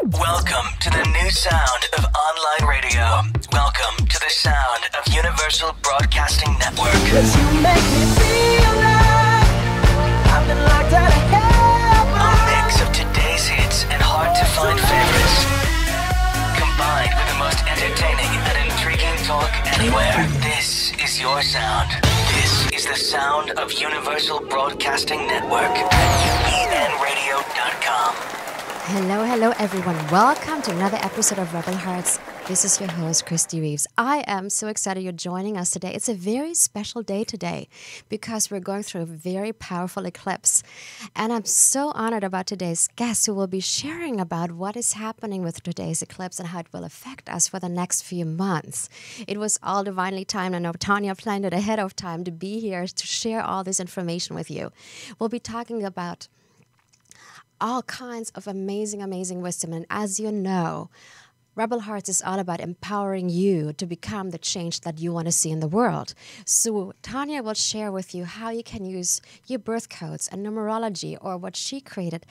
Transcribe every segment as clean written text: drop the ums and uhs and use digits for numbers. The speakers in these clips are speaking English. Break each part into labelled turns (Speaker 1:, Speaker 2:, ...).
Speaker 1: Welcome to the new sound of online radio. Welcome to the sound of Universal Broadcasting Network. 'Cause you make me feel like I've been locked out of heaven. A mix of today's hits and hard-to-find favorites, combined with the most entertaining and intriguing talk anywhere. This is your sound. This is the sound of Universal Broadcasting Network at UPNradio.com.
Speaker 2: Hello everyone. Welcome to another episode of Rebel Hearts. This is your host, Kristie Reeves. I am so excited you're joining us today. It's a very special day today because we're going through a very powerful eclipse. And I'm so honored about today's guest who will be sharing about what is happening with today's eclipse and how it will affect us for the next few months. It was all divinely timed. I know Tania planned it ahead of time to be here to share all this information with you. We'll be talking about all kinds of amazing wisdom. And as you know, Rebel Hearts is all about empowering you to become the change that you want to see in the world. So Tania will share with you how you can use your birth codes and numerology, or what she created,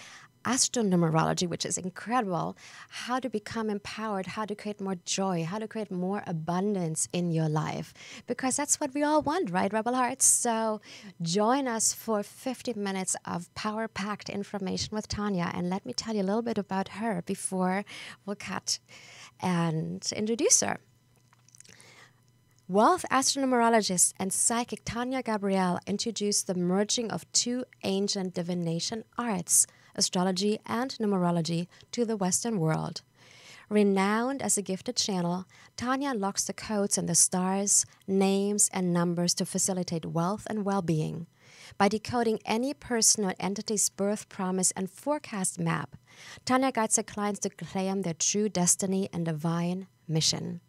Speaker 2: Astro-Numerology, which is incredible, how to become empowered, how to create more joy, how to create more abundance in your life. Because that's what we all want, right, Rebel Hearts? So join us for 50 minutes of power-packed information with Tania. And let me tell you a little bit about her before we'll cut and introduce her. Wealth Astro-Numerologist and psychic Tania Gabrielle introduced the merging of two ancient divination arts, astrology and numerology, to the Western world. Renowned as a gifted channel, Tania unlocks the codes in the stars, names, and numbers to facilitate wealth and well-being. By decoding any person or entity's birth, promise, and forecast map, Tania guides her clients to claim their true destiny and divine mission.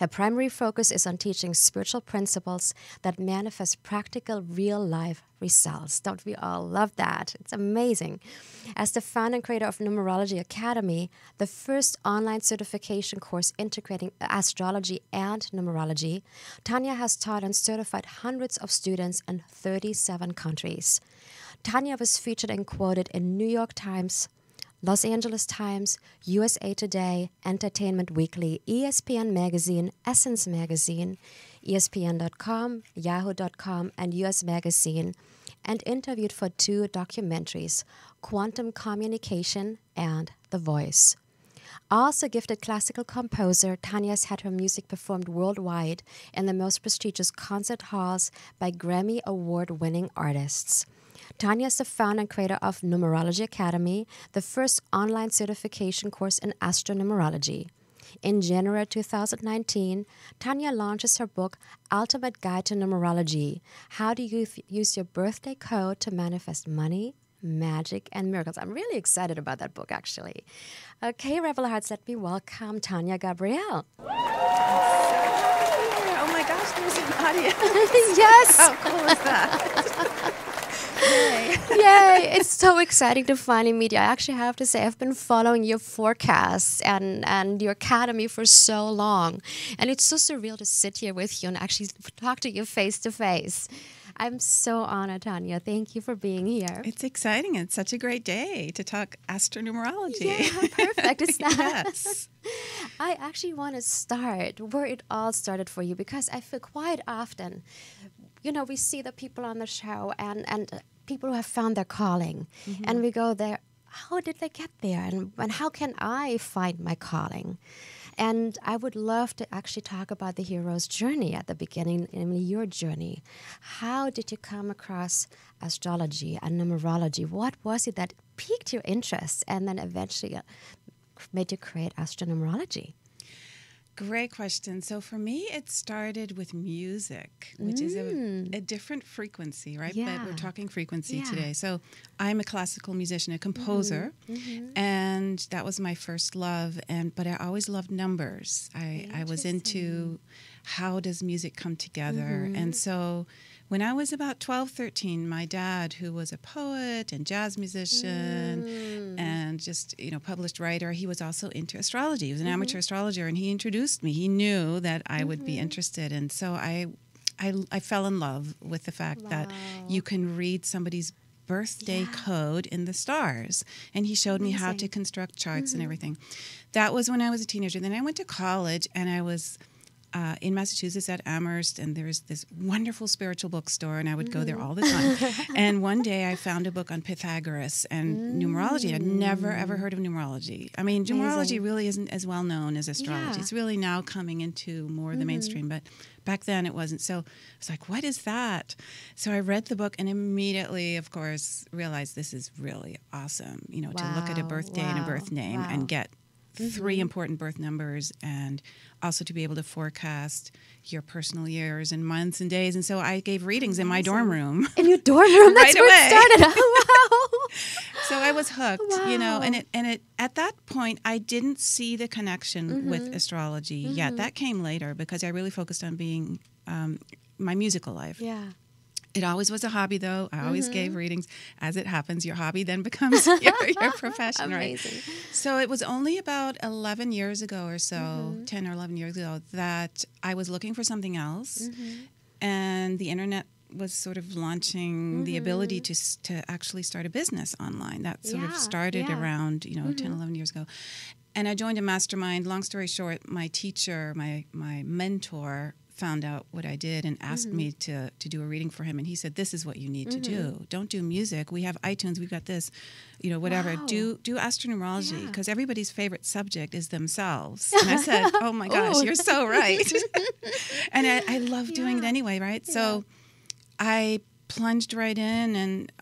Speaker 2: Her primary focus is on teaching spiritual principles that manifest practical, real-life results. Don't we all love that? It's amazing. As the founder and creator of Numerology Academy, the first online certification course integrating astrology and numerology, Tania has taught and certified hundreds of students in 37 countries. Tania was featured and quoted in New York Times, Los Angeles Times, USA Today, Entertainment Weekly, ESPN Magazine, Essence Magazine, ESPN.com, Yahoo.com, and US Magazine, and interviewed for 2 documentaries, Quantum Communication and The Voice. Also gifted classical composer, Tania has had her music performed worldwide in the most prestigious concert halls by Grammy Award-winning artists. Tania is the founder and creator of Numerology Academy, the first online certification course in Astro-Numerology. In January 2019, Tania launches her book, Ultimate Guide to Numerology, How to Use Your Birthday Code to Manifest Money, Magic, and Miracles. I'm really excited about that book, actually. Okay, Rebel Hearts, let me welcome Tania Gabrielle.
Speaker 3: Oh my gosh, there's an audience.
Speaker 2: Yes.
Speaker 3: How cool is that? Yay.
Speaker 2: Yay. It's so exciting to finally meet you. I actually have to say I've been following your forecasts and your academy for so long. And it's so surreal to sit here with you and actually talk to you face to face. I'm so honored, Tania. Thank you for being here.
Speaker 3: It's exciting. It's such a great day to talk Astro-Numerology.
Speaker 2: Yeah, perfect. Is that?
Speaker 3: Yes.
Speaker 2: I actually want to start where it all started for you, because I feel quite often, you know, we see the people on the show and people who have found their calling, and we go there, how did they get there? And how can I find my calling? And I would love to actually talk about the hero's journey at the beginning, in your journey. How did you come across astrology and numerology? What was it that piqued your interest and then eventually made you create Astro-Numerology?
Speaker 3: Great question. So for me, it started with music, which is a different frequency, right?
Speaker 2: Yeah.
Speaker 3: But we're talking frequency
Speaker 2: Yeah.
Speaker 3: today. So I'm a classical musician, a composer, and that was my first love. But I always loved numbers. I was into how does music come together. And so when I was about 12, 13, my dad, who was a poet and jazz musician and just, published writer, he was also into astrology. He was an amateur astrologer, and he introduced me. He knew that I would be interested. And so I fell in love with the fact that you can read somebody's birthday code in the stars. And he showed me how to construct charts and everything. That was when I was a teenager. Then I went to college, and I was in Massachusetts at Amherst, and there's this wonderful spiritual bookstore, and I would go there all the time. And one day I found a book on Pythagoras and numerology. I'd never, ever heard of numerology. I mean, numerology really isn't as well known as astrology.
Speaker 2: Yeah.
Speaker 3: It's really now coming into more of the mainstream, but back then it wasn't. So I was like, what is that? So I read the book and immediately, of course, realized this is really awesome, to look at a birthday and a birth name and get 3 important birth numbers, and also to be able to forecast your personal years and months and days. And so I gave readings in my dorm room.
Speaker 2: In your dorm room? That's
Speaker 3: right
Speaker 2: where
Speaker 3: away.
Speaker 2: it started. Oh, wow.
Speaker 3: So I was hooked,
Speaker 2: Wow.
Speaker 3: and it at that point I didn't see the connection with astrology yet. That came later because I really focused on being my musical life.
Speaker 2: Yeah.
Speaker 3: It always was a hobby, though. I always gave readings. As it happens, your hobby then becomes your profession, right?
Speaker 2: Amazing.
Speaker 3: So it was only about 11 years ago or so, 10 or 11 years ago, that I was looking for something else. And the internet was sort of launching the ability to actually start a business online. That sort of started around, 10, 11 years ago. And I joined a mastermind. Long story short, my teacher, my mentor, found out what I did and asked me to do a reading for him. And he said, this is what you need to do. Don't do music. We have iTunes. We've got this, whatever.
Speaker 2: Wow.
Speaker 3: Do Astro-Numerology, because everybody's favorite subject is themselves. And I said, oh my gosh, you're so right. And I love doing it anyway, right? So I plunged right in, and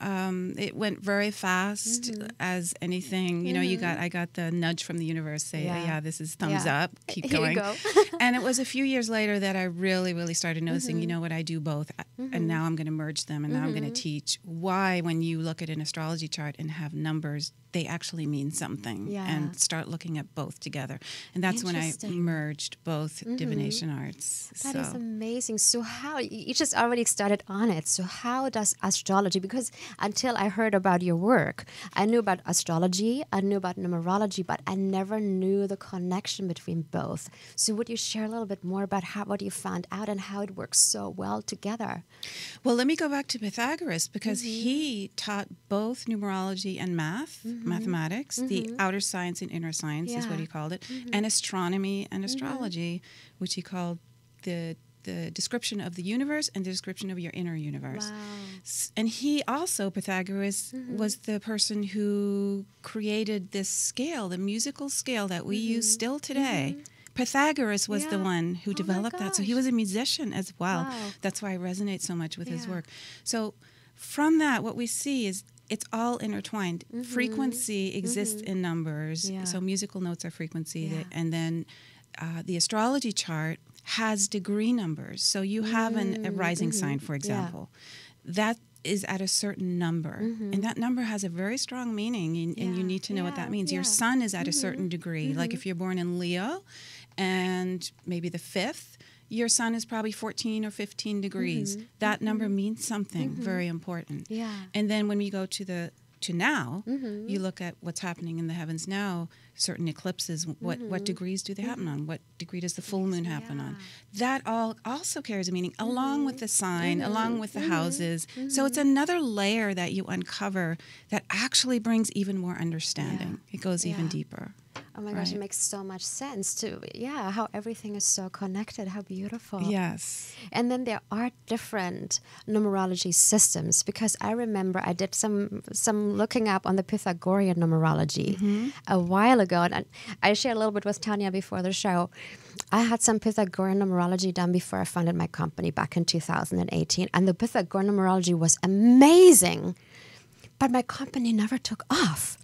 Speaker 3: it went very fast as anything. I got the nudge from the universe, say, this is thumbs up, keep going.
Speaker 2: Here you go.
Speaker 3: And it was a few years later that I really, really started noticing, I do both, and now I'm going to merge them, and now I'm going to teach why when you look at an astrology chart and have numbers, they actually mean something, and start looking at both together. And that's when I merged both divination arts.
Speaker 2: That is amazing. So how, you just already started on it, so how does astrology, because until I heard about your work, I knew about astrology, I knew about numerology, but I never knew the connection between both. So would you share a little bit more about what you found out and how it works so well together?
Speaker 3: Well, let me go back to Pythagoras, because he taught both numerology and mathematics, the outer science and inner science is what he called it, and astronomy and astrology, which he called the description of the universe and the description of your inner universe.
Speaker 2: Wow.
Speaker 3: And he also, Pythagoras, was the person who created this scale, the musical scale that we use still today. Pythagoras was the one who developed that. So he was a musician as well.
Speaker 2: Wow.
Speaker 3: That's why I resonate so much with his work. So from that, what we see is it's all intertwined. Frequency exists in numbers. So musical notes are frequency. And then the astrology chart has degree numbers. So you have a rising sign, for example. That is at a certain number. And that number has a very strong meaning, and you need to know what that means. Your sun is at a certain degree. Like if you're born in Leo and maybe the 5th, your sun is probably 14 or 15 degrees. That number means something very important. And then when we go to now, you look at what's happening in the heavens now, certain eclipses, what degrees do they happen on? What degree does the full moon happen on? That all also carries a meaning, along with the sign, along with the houses. So it's another layer that you uncover that actually brings even more understanding. It goes even deeper.
Speaker 2: Oh my gosh, it makes so much sense too. Yeah, how everything is so connected. How beautiful.
Speaker 3: Yes.
Speaker 2: And then there are different numerology systems, because I remember I did some looking up on the Pythagorean numerology a while ago. And I shared a little bit with Tania before the show. I had some Pythagorean numerology done before I founded my company back in 2018. And the Pythagorean numerology was amazing. But my company never took off.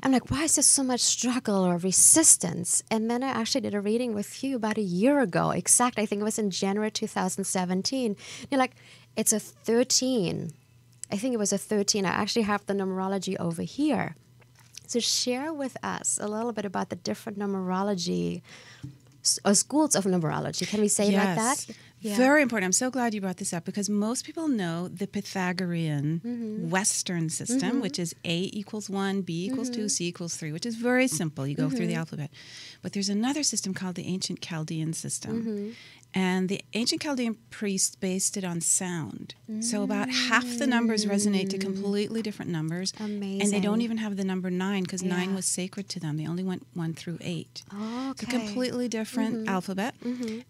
Speaker 2: I'm like, why is there so much struggle or resistance? And then I actually did a reading with you about a year ago. Exactly. I think it was in January 2017. You're like, it's a 13. I think it was a 13. I actually have the numerology over here. So share with us a little bit about the different numerology or schools of numerology. Can we say it like that?
Speaker 3: Yeah. Very important. I'm so glad you brought this up, because most people know the Pythagorean Western system, which is A equals 1, B equals 2, C equals 3, which is very simple. You go through the alphabet. But there's another system called the ancient Chaldean system. And the ancient Chaldean priests based it on sound. So about half the numbers resonate to completely different numbers.
Speaker 2: Amazing.
Speaker 3: And they don't even have the number 9 because 9 was sacred to them. They only went 1 through 8.
Speaker 2: Oh, okay.
Speaker 3: So completely different alphabet.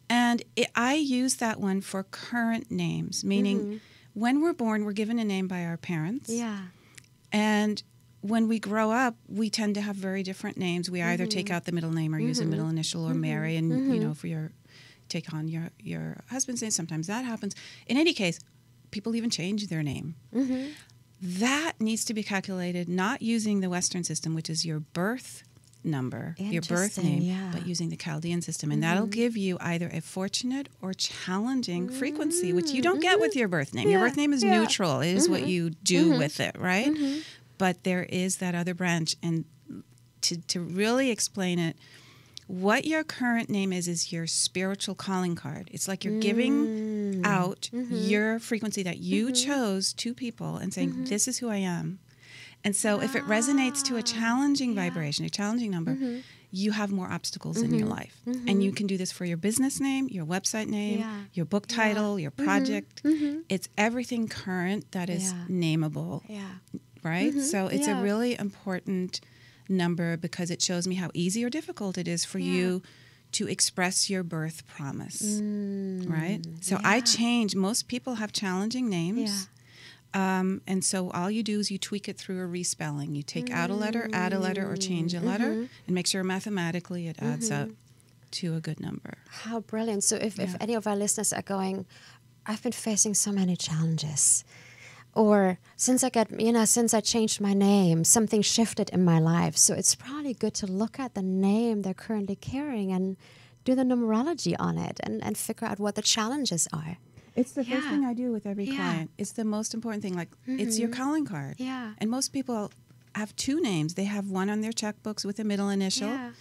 Speaker 3: And I use that one for current names, meaning when we're born, we're given a name by our parents.
Speaker 2: Yeah.
Speaker 3: And when we grow up, we tend to have very different names. We either take out the middle name or use a middle initial or marry. And, you know, for your take on your husband's name, sometimes that happens. In any case, people even change their name. That needs to be calculated not using the Western system, which is your birth number, your birth name, but using the Chaldean system. And that'll give you either a fortunate or challenging frequency, which you don't get with your birth name. Your birth name is neutral. It is what you do with it, right? But there is that other branch. And to really explain it, what your current name is your spiritual calling card. It's like you're giving out your frequency that you chose to people and saying, this is who I am. And so if it resonates to a challenging vibration, a challenging number, you have more obstacles in your life. And you can do this for your business name, your website name, your book title, your project. It's everything current that is nameable, right? So it's a really important number because it shows me how easy or difficult it is for you to express your birth promise, right? So I change. Most people have challenging names. And so all you do is you tweak it through a respelling. You take out a letter, add a letter, or change a letter, and make sure mathematically it adds up to a good number.
Speaker 2: How brilliant. So if any of our listeners are going, I've been facing so many challenges, or since I changed my name, something shifted in my life. So it's probably good to look at the name they're currently carrying and do the numerology on it and figure out what the challenges are.
Speaker 3: It's the first thing I do with every client. It's the most important thing. Like, it's your calling card.
Speaker 2: Yeah.
Speaker 3: And most people have 2 names. They have one on their checkbooks with a middle initial. Yeah.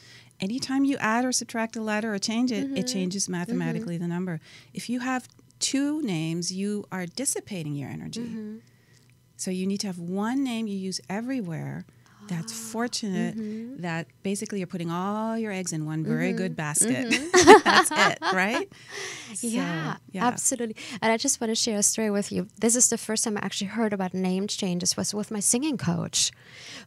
Speaker 3: Anytime you add or subtract a letter or change it, it changes mathematically the number. If you have 2 names, you are dissipating your energy. So you need to have one name you use everywhere that's fortunate, that basically you're putting all your eggs in one very good basket. That's it, right? So,
Speaker 2: yeah, absolutely. And I just want to share a story with you. This is the first time I actually heard about name changes was with my singing coach,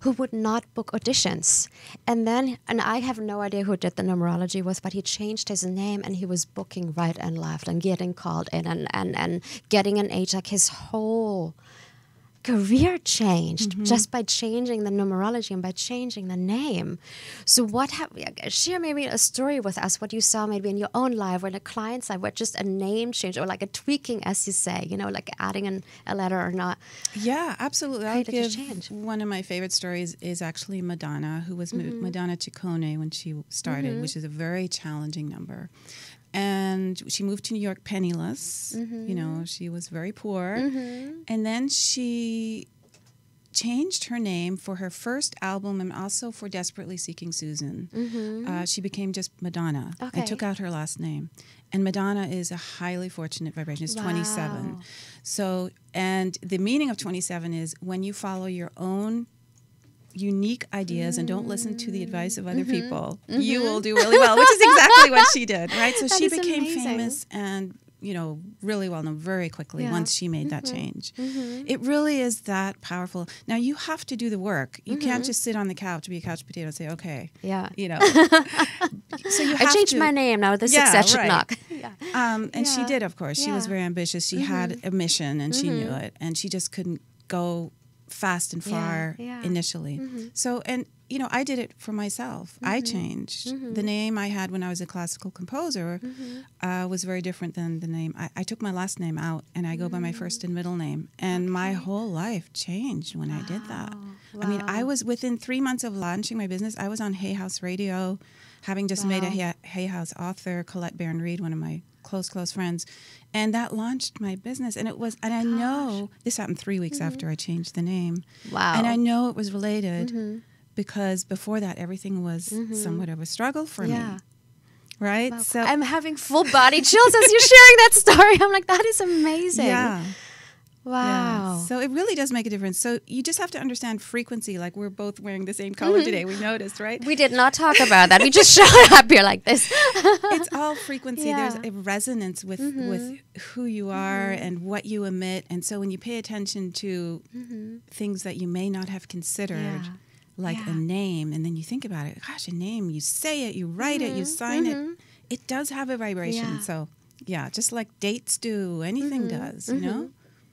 Speaker 2: who would not book auditions. And I have no idea who did the numerology with, but he changed his name and he was booking right and left and getting called in and getting an age. Like his whole career changed just by changing the numerology and by changing the name. So share maybe a story with us, what you saw maybe in your own life or in a client's life, where just a name change or like a tweaking, as you say, like adding a letter or not.
Speaker 3: Yeah, absolutely. I'll give one of my favorite stories is actually Madonna, who was Madonna Ciccone when she started, which is a very challenging number. And she moved to New York penniless. She was very poor. And then she changed her name for her first album and also for Desperately Seeking Susan. She became just Madonna and took out her last name. And Madonna is a highly fortunate vibration. It's 27. So, and the meaning of 27 is when you follow your own unique ideas and don't listen to the advice of other people, you will do really well, which is exactly what she did, right? So she became famous and, really well known very quickly once she made that change. It really is that powerful. Now, you have to do the work. You can't just sit on the couch, be a couch potato and say, okay.
Speaker 2: Yeah.
Speaker 3: So you have
Speaker 2: I changed my name now. The success should knock.
Speaker 3: And she did, of course. She was very ambitious. She had a mission and she knew it. And she just couldn't go fast and far initially. So, and I did it for myself. I changed. The name I had when I was a classical composer was very different than the name. I took my last name out and I go by my first and middle name. And my whole life changed when I did that. I mean, I was within 3 months of launching my business, I was on Hay House Radio, having just made a Hay House author, Colette Baron-Reed, one of my close friends, and that launched my business. And I know this happened 3 weeks after I changed the name. Wow. And I know it was related because before that everything was somewhat of a struggle for me. Right?
Speaker 2: Wow.
Speaker 3: So
Speaker 2: I'm having full body chills as you're sharing that story. I'm like, that is amazing.
Speaker 3: Yeah.
Speaker 2: Wow.
Speaker 3: So it really does make a difference. So you just have to understand frequency. Like we're both wearing the same color today. We noticed, right?
Speaker 2: We did not talk about that. We just showed up here like this.
Speaker 3: It's all frequency.
Speaker 2: Yeah.
Speaker 3: There's a resonance with who you are and what you emit. And so when you pay attention to things that you may not have considered, like a name, and then you think about it, gosh, a name, you say it, you write it, you sign it, it does have a vibration.
Speaker 2: Yeah.
Speaker 3: So yeah, just like dates do, anything does, you know?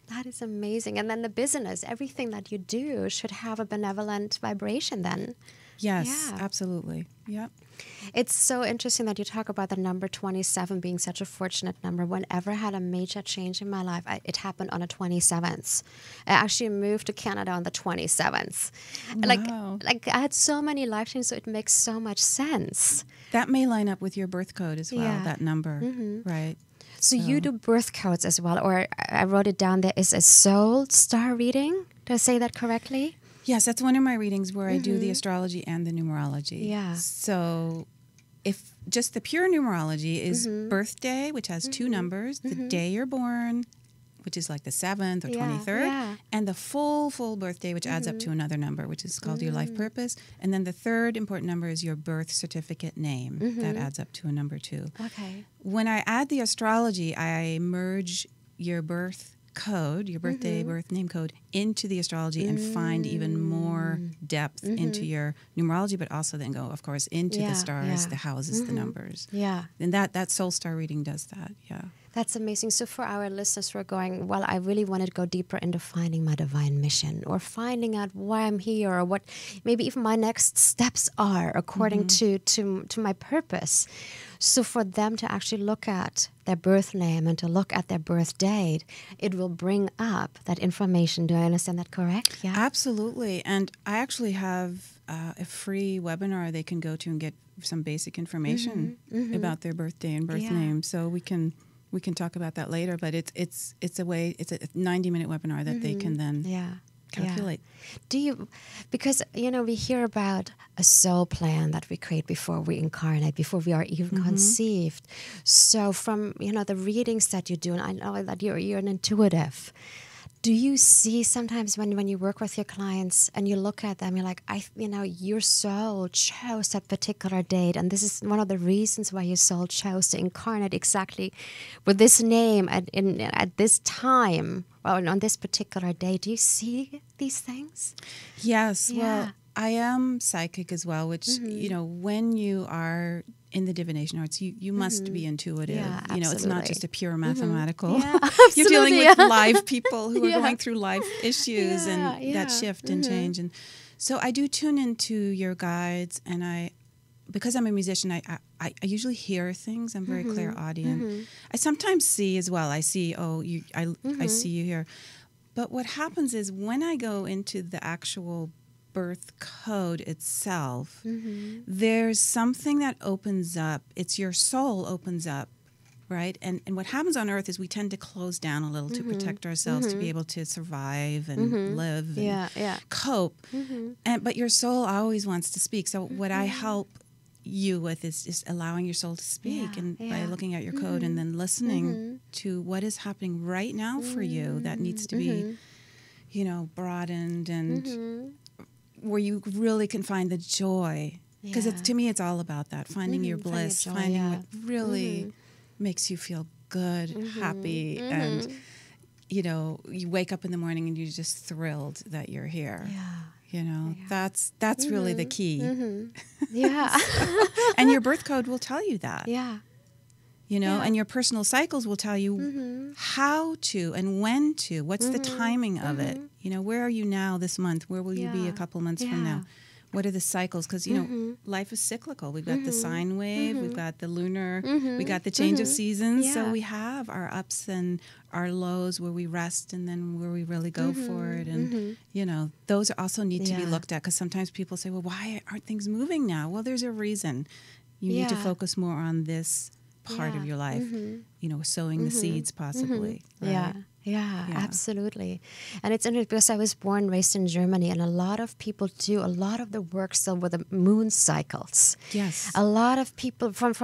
Speaker 2: That is amazing. And then the business, everything that you do should have a benevolent vibration then.
Speaker 3: Yes,
Speaker 2: Yeah.
Speaker 3: absolutely. Yep.
Speaker 2: It's so interesting that you talk about the number 27 being such a fortunate number. Whenever I had a major change in my life, it happened on the 27th. I actually moved to Canada on the 27th.
Speaker 3: Wow.
Speaker 2: Like I had so many life changes, so it makes so much sense.
Speaker 3: That may line up with your birth code as well,
Speaker 2: Yeah.
Speaker 3: that number, right?
Speaker 2: So you do birth codes as well, or I wrote it down, there is a soul star reading. Did I say that correctly?
Speaker 3: Yes, that's one of my readings where I do the astrology and the numerology.
Speaker 2: Yeah.
Speaker 3: So if just the pure numerology is birthday, which has two numbers, the day you're born, which is like the 7th or 23rd, and the full birthday, which adds up to another number, which is called your life purpose. And then the third important number is your birth certificate name. That adds up to a number 2.
Speaker 2: Okay.
Speaker 3: When I add the astrology, I merge your birth code, your birthday, birth name code, into the astrology and find even more depth into your numerology, but also then go, of course, into the stars, the houses, the numbers.
Speaker 2: Yeah.
Speaker 3: And that soul star reading does that, yeah.
Speaker 2: That's amazing. So for our listeners who are going, well, I really wanted to go deeper into finding my divine mission or finding out why I'm here or what maybe even my next steps are according to my purpose. So for them to actually look at their birth name and to look at their birth date, it will bring up that information. Do I understand that correct? Yeah.
Speaker 3: Absolutely. And I actually have a free webinar they can go to and get some basic information about their birthday and birth name. So we can talk about that later, but it's a 90-minute webinar that they can then calculate.
Speaker 2: Do you, because, we hear about a soul plan that we create before we incarnate, before we are even conceived. So from, the readings that you do, and I know that you're an intuitive, do you see sometimes when you work with your clients and you look at them, you're like, your soul chose that particular date, and this is one of the reasons why your soul chose to incarnate exactly with this name at this time, or on this particular day. Do you see these things?
Speaker 3: Yes.
Speaker 2: Yeah.
Speaker 3: Well, I am psychic as well, which, when you are in the divination arts, you must be intuitive.
Speaker 2: Yeah,
Speaker 3: It's not just a pure mathematical.
Speaker 2: Yeah,
Speaker 3: You're dealing with live people who are
Speaker 2: Yeah.
Speaker 3: going through life issues and that shift and change. And so I do tune into your guides, and because I'm a musician, I usually hear things. I'm very clairaudient. I sometimes see as well. I see, I see you here. But what happens is when I go into the actual birth code itself, there's something that opens up. It's your soul opens up, right? And what happens on Earth is we tend to close down a little to protect ourselves, to be able to survive and live and cope. But your soul always wants to speak. So what I help you with is just allowing your soul to speak, and by looking at your code and then listening to what is happening right now for you that needs to be, broadened and where you really can find the joy. Because to me, it's all about that, finding your bliss, finding what really makes you feel good, happy, and, you wake up in the morning and you're just thrilled that you're here. That's really the key.
Speaker 2: Yeah.
Speaker 3: And your birth code will tell you that.
Speaker 2: Yeah.
Speaker 3: And your personal cycles will tell you how to and when to, what's the timing of it. Where are you now this month? Where will you be a couple months from now? What are the cycles? Because, life is cyclical. We've got the sine wave, we've got the lunar, we got the change of seasons.
Speaker 2: Yeah.
Speaker 3: So we have our ups and our lows where we rest and then where we really go for it. And, those also need to be looked at, because sometimes people say, well, why aren't things moving now? Well, there's a reason. You need to focus more on this part of your life, sowing the seeds possibly. Right?
Speaker 2: Yeah, absolutely. And it's interesting because I was born and raised in Germany, and a lot of people do a lot of the work still with the moon cycles.
Speaker 3: Yes.
Speaker 2: A lot of people from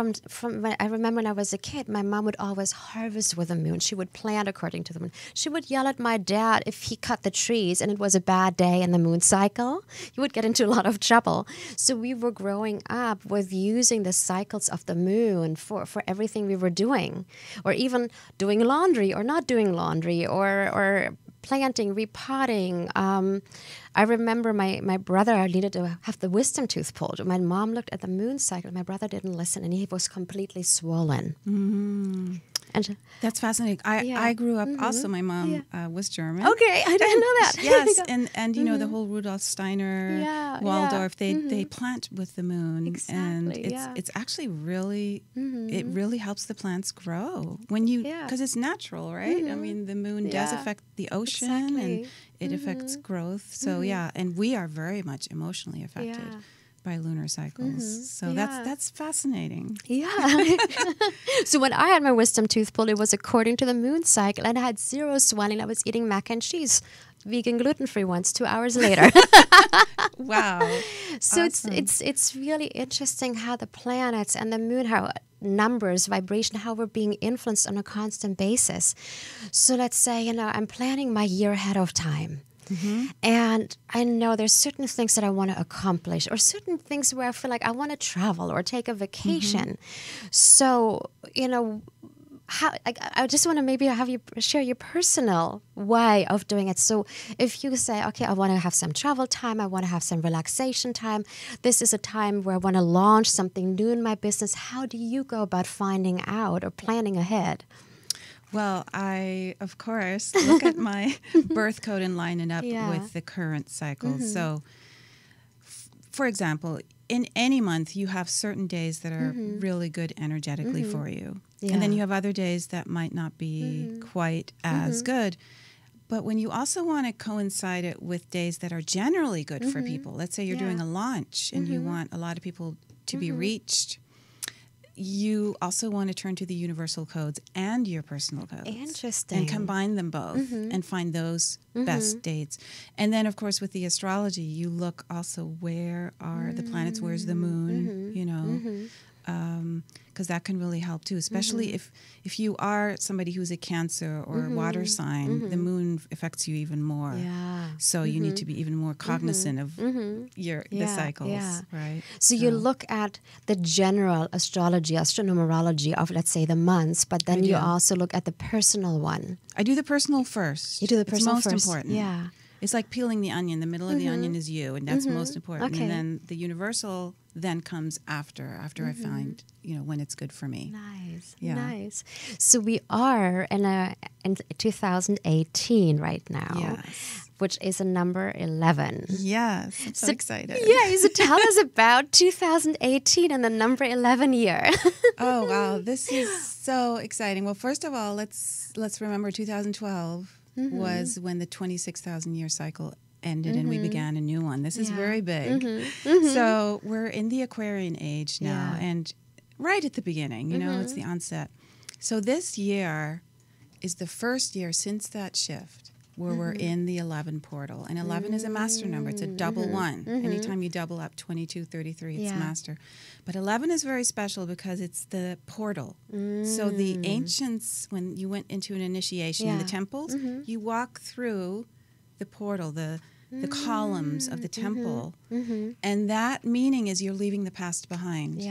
Speaker 2: when I remember when I was a kid, my mom would always harvest with the moon. She would plant according to the moon. She would yell at my dad if he cut the trees and it was a bad day in the moon cycle. He would get into a lot of trouble. So we were growing up with using the cycles of the moon for everything we were doing, or even doing laundry or not doing laundry. Or planting, repotting. I remember my brother needed to have the wisdom tooth pulled. My mom looked at the moon cycle. My brother didn't listen, and he was completely swollen.
Speaker 3: Mm.
Speaker 2: And
Speaker 3: that's fascinating. I grew up also. My mom was German.
Speaker 2: Okay, I didn't know that.
Speaker 3: Yes, and you know the whole Rudolf Steiner, Waldorf. They plant with the moon, and it's actually really it really helps the plants grow when you because it's natural, right? I mean, the moon does affect the ocean and it affects growth. So and we are very much emotionally affected by lunar cycles. So that's fascinating.
Speaker 2: Yeah. So when I had my wisdom tooth pulled, it was according to the moon cycle, and I had zero swelling. I was eating mac and cheese, vegan, gluten-free ones, 2 hours later.
Speaker 3: Wow.
Speaker 2: So
Speaker 3: awesome.
Speaker 2: it's really interesting how the planets and the moon, how numbers, vibration, how we're being influenced on a constant basis. So let's say, I'm planning my year ahead of time. And I know there's certain things that I want to accomplish, or certain things where I feel like I want to travel or take a vacation. So, how I just want to maybe have you share your personal way of doing it. So if you say, okay, I want to have some travel time, I want to have some relaxation time, this is a time where I want to launch something new in my business, how do you go about finding out or planning ahead?
Speaker 3: Well, I, of course, look at my birth code and line it up with the current cycle. So, for example, in any month, you have certain days that are really good energetically for you. Yeah. And then you have other days that might not be quite as good. But when you also want to coincide it with days that are generally good for people, let's say you're doing a launch and you want a lot of people to be reached, you also want to turn to the universal codes and your personal codes.
Speaker 2: Interesting.
Speaker 3: And combine them both and find those best dates. And then, of course, with the astrology, you look also where are the planets, where's the moon, because that can really help too, especially if you are somebody who's a Cancer or water sign, the moon affects you even more. Yeah. So you need to be even more cognizant of the cycles, right?
Speaker 2: So you look at the general astrology, Astro-Numerology of, let's say, the months, but then you also look at the personal one.
Speaker 3: I do the personal first.
Speaker 2: You do the personal first.
Speaker 3: It's most important.
Speaker 2: Yeah.
Speaker 3: It's like peeling the onion. The middle of the onion is you, and that's most important. Okay. And then the universal then comes after I find, when it's good for me.
Speaker 2: Nice. Yeah. Nice. So we are in 2018 right now, which is a number 11.
Speaker 3: Yes. I'm so excited.
Speaker 2: Yeah. So tell us about 2018 and the number 11 year.
Speaker 3: Oh, wow. This is so exciting. Well, first of all, let's remember 2012 was when the 26,000-year cycle ended and we began a new one. This is very big. So we're in the Aquarian age now and right at the beginning, it's the onset. So this year is the first year since that shift where we're in the 11 portal. And 11 is a master number. It's a double one. Anytime you double up 22, 33, it's master. But 11 is very special because it's the portal. So the ancients, when you went into an initiation in the temples, you walk through the portal, the columns of the temple. And that meaning is you're leaving the past behind.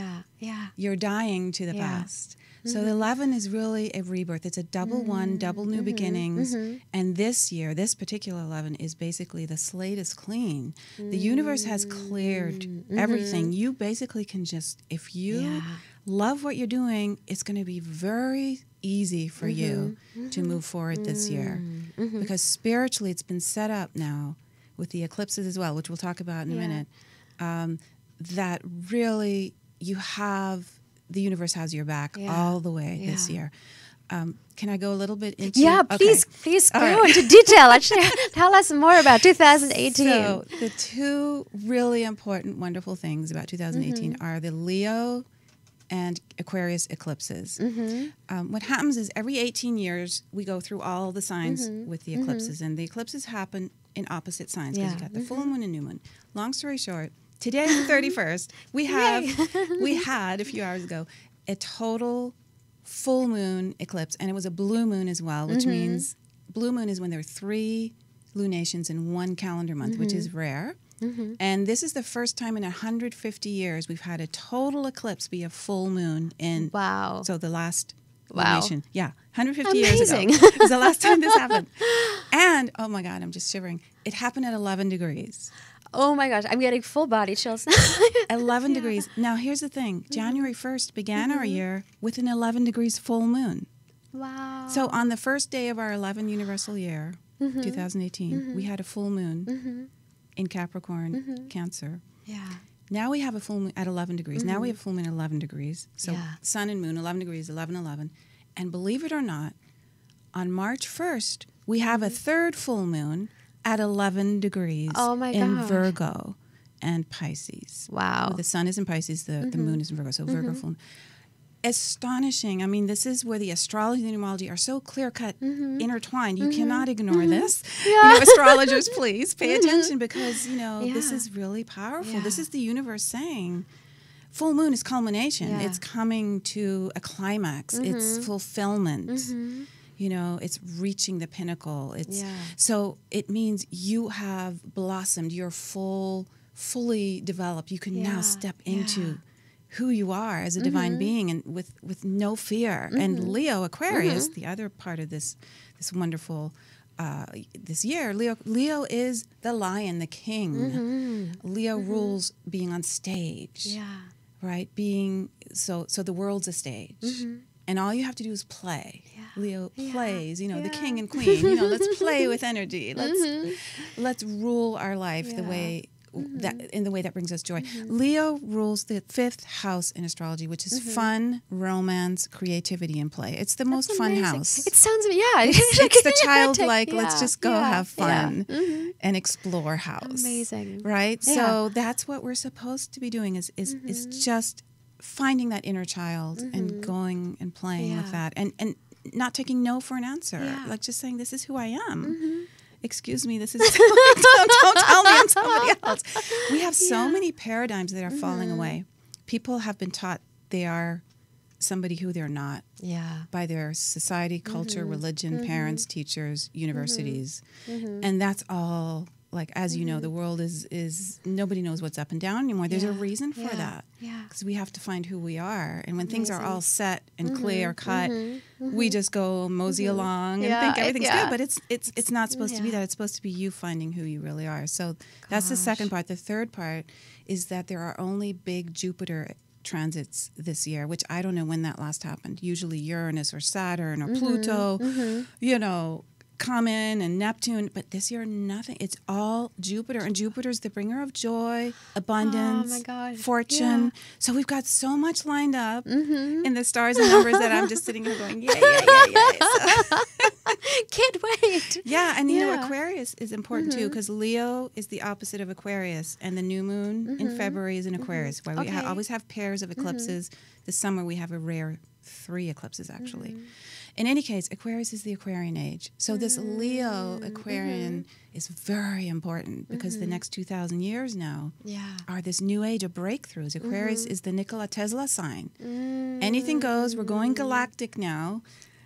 Speaker 3: You're dying to the past. So the 11 is really a rebirth. It's a double one, double new beginnings. And this year, this particular 11 is basically the slate is clean. The universe has cleared everything. You basically can just, if you love what you're doing, it's going to be very easy for you to move forward this year. Because spiritually, it's been set up now with the eclipses as well, which we'll talk about in a minute, that really the universe has your back all the way this year. Can I go a little bit into...
Speaker 2: Yeah, please go into detail. Actually, tell us more about 2018.
Speaker 3: So the two really important, wonderful things about 2018 are the Leo and Aquarius eclipses. What happens is every 18 years, we go through all the signs with the eclipses. And the eclipses happen in opposite signs because you got the full moon and new moon. Long story short, today, the 31st, we had a few hours ago a total full moon eclipse, and it was a blue moon as well, which means blue moon is when there are 3 lunations in one calendar month, which is rare. And this is the first time in 150 years we've had a total eclipse be a full moon in.
Speaker 2: Wow.
Speaker 3: So the last
Speaker 2: Wow.
Speaker 3: lunation. Yeah, 150 years
Speaker 2: Amazing.
Speaker 3: ago. It was the last time this happened. And, oh my God, I'm just shivering. It happened at 11 degrees.
Speaker 2: Oh my gosh, I'm getting full body chills.
Speaker 3: 11 degrees. Now, here's the thing. January 1st began our year with an 11 degrees full moon.
Speaker 2: Wow.
Speaker 3: So on the first day of our 11 universal year, 2018, we had a full moon in Capricorn, Cancer.
Speaker 2: Yeah.
Speaker 3: Now we have a full moon at 11 degrees. Now we have a full moon at 11 degrees. So sun and moon, 11 degrees, 11, 11. And believe it or not, on March 1st, we have a third full moon at 11 degrees in Virgo and Pisces.
Speaker 2: Wow.
Speaker 3: The sun is in Pisces, the moon is in Virgo. So Virgo full moon. Astonishing. I mean, this is where the astrology and numerology are so clear-cut, intertwined. You cannot ignore this. You know, astrologers, please pay attention because, you know, this is really powerful. This is the universe saying full moon is culmination. It's coming to a climax. It's fulfillment. You know, it's reaching the pinnacle. It's so it means you have blossomed. You're fully developed. You can now step into who you are as a divine being and with no fear. And Leo, Aquarius, the other part of this wonderful this year, Leo is the lion, the king. Leo rules being on stage. Right? Being so the world's a stage. And all you have to do is play. Leo plays, you know, the king and queen. You know, let's play with energy. Let's rule our life the way that in the way that brings us joy. Leo rules the 5th house in astrology, which is fun, romance, creativity, and play. It's the most fun house.
Speaker 2: It sounds,
Speaker 3: It's the childlike, let's just go have fun and explore house.
Speaker 2: Amazing.
Speaker 3: Right? So that's what we're supposed to be doing is just finding that inner child and going and playing with that and not taking no for an answer. Like just saying, this is who I am. Excuse me, this is don't tell me I'm somebody else. We have so many paradigms that are falling away. People have been taught they are somebody who they're not by their society, culture, religion, parents, teachers, universities. And that's all, like, as you know, the world is nobody knows what's up and down anymore. There's a reason for that. Because we have to find who we are. And when things are all set and clear cut, we just go mosey along and think everything's good. But it's not supposed to be that. It's supposed to be you finding who you really are. So that's the second part. The third part is that there are only big Jupiter transits this year, which I don't know when that last happened. Usually Uranus or Saturn or Pluto, you know, come in and Neptune, but this year nothing. It's all Jupiter, and Jupiter's the bringer of joy, abundance, fortune. So we've got so much lined up in the stars and numbers that I'm just sitting here going, yay. So.
Speaker 2: Can't wait.
Speaker 3: And you know, Aquarius is important too, because Leo is the opposite of Aquarius, and the new moon in February is in Aquarius, where we always have pairs of eclipses. This summer we have a rare 3 eclipses actually. In any case, Aquarius is the Aquarian age. So this Leo Aquarian is very important because the next 2,000 years now are this new age of breakthroughs. Aquarius is the Nikola Tesla sign. Anything goes. We're going galactic now.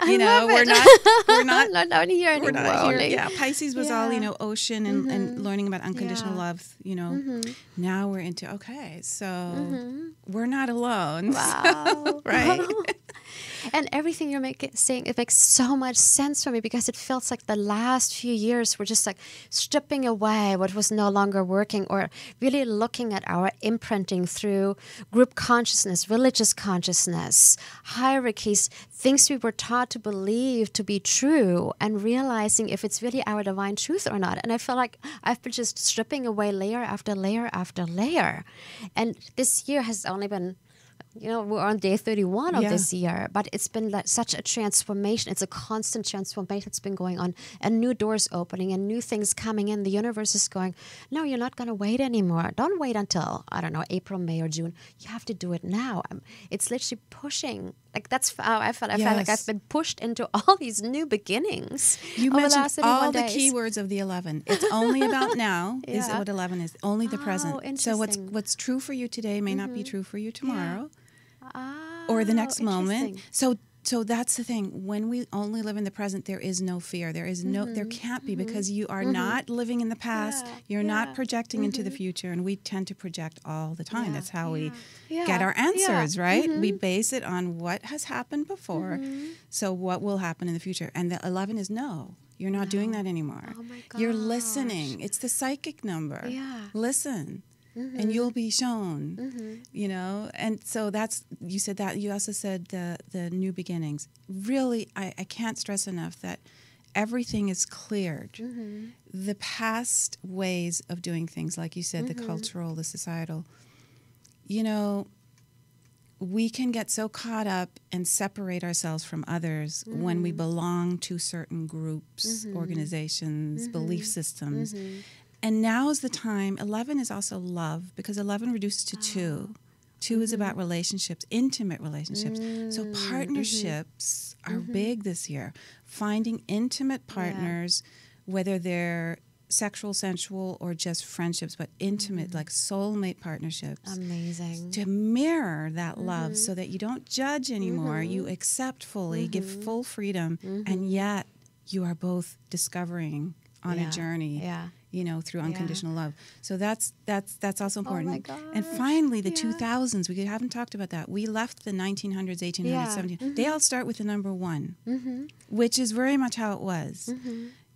Speaker 3: You know, we're not
Speaker 2: not here anymore.
Speaker 3: We're not here. Yeah, Pisces was all, you know, ocean and learning about unconditional love, you know. Now we're into, so we're not alone.
Speaker 2: Wow.
Speaker 3: Right?
Speaker 2: And everything you're saying, it makes so much sense for me because it feels like the last few years were just like stripping away what was no longer working, or really looking at our imprinting through group consciousness, religious consciousness, hierarchies, things we were taught to believe to be true, and realizing if it's really our divine truth or not. And I feel like I've been just stripping away layer after layer after layer. And this year has only been we're on day 31 of
Speaker 3: Yeah.
Speaker 2: this year, but it's been like such a transformation. It's a constant transformation that's been going on, and new doors opening and new things coming in. The universe is going, no, you're not going to wait anymore. Don't wait until, I don't know, April, May, or June. You have to do it now. It's literally pushing. Like, that's how I felt. I felt like
Speaker 3: Yes.
Speaker 2: I've been pushed into all these new beginnings.
Speaker 3: You
Speaker 2: over the
Speaker 3: mentioned
Speaker 2: last 31
Speaker 3: all the
Speaker 2: days.
Speaker 3: keywords of the 11. It's only about now is
Speaker 2: Yeah.
Speaker 3: what 11 is. Only the
Speaker 2: Oh,
Speaker 3: present. So
Speaker 2: interesting.
Speaker 3: what's true for you today may not be true for you tomorrow.
Speaker 2: Ah,
Speaker 3: Or the next moment.
Speaker 2: interesting.
Speaker 3: So that's the thing. When we only live in the present, there is no fear. There is no. There can't be, because you are not living in the past.
Speaker 2: Yeah,
Speaker 3: You're
Speaker 2: yeah.
Speaker 3: not projecting into the future, and we tend to project all the time.
Speaker 2: Yeah,
Speaker 3: That's how we
Speaker 2: yeah,
Speaker 3: get our answers,
Speaker 2: yeah.
Speaker 3: right? We base it on what has happened before. So what will happen in the future? And the 11 is no. You're not doing that anymore.
Speaker 2: Oh my
Speaker 3: You're
Speaker 2: gosh.
Speaker 3: listening. It's the psychic number.
Speaker 2: Yeah.
Speaker 3: Listen. And you'll be shown, and so that's, you said that. You also said the new beginnings. Really, I can't stress enough that everything is cleared. The past ways of doing things, like you said, the cultural, the societal, we can get so caught up and separate ourselves from others when we belong to certain groups, organizations, belief systems. And now is the time. 11 is also love, because 11 reduces to 2. 2 is about relationships, intimate relationships. So partnerships are big this year. Finding intimate partners, whether they're sexual, sensual, or just friendships, but intimate, like soulmate partnerships.
Speaker 2: Amazing.
Speaker 3: To mirror that love, so that you don't judge anymore. You accept fully, give full freedom, and yet you are both discovering on a journey.
Speaker 2: Yeah.
Speaker 3: Through unconditional love. So that's also important.
Speaker 2: my gosh.
Speaker 3: And finally, the 2000s, we haven't talked about that. We left the 1900s, 1800s, 1700s. They all start with the number 1, which is very much how it was.